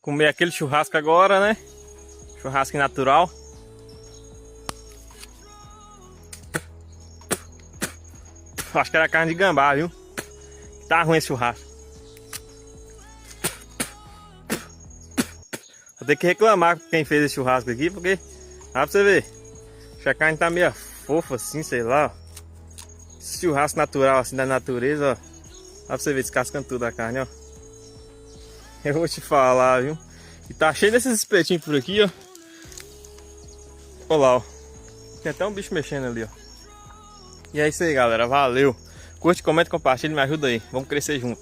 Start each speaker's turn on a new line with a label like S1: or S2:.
S1: Comer aquele churrasco agora, né? Churrasco natural. Acho que era carne de gambá, viu? Tá ruim esse churrasco. Vou ter que reclamar com quem fez esse churrasco aqui, porque... Dá pra você ver. Acho que a carne tá meio fofa assim, sei lá. Esse churrasco natural assim da natureza, ó. Dá pra você ver descascando tudo a carne, ó. Eu vou te falar, viu? E tá cheio desses espetinhos por aqui, ó. Olha lá, ó. Tem até um bicho mexendo ali, ó. E é isso aí, galera. Valeu. Curte, comenta, compartilha e me ajuda aí. Vamos crescer junto.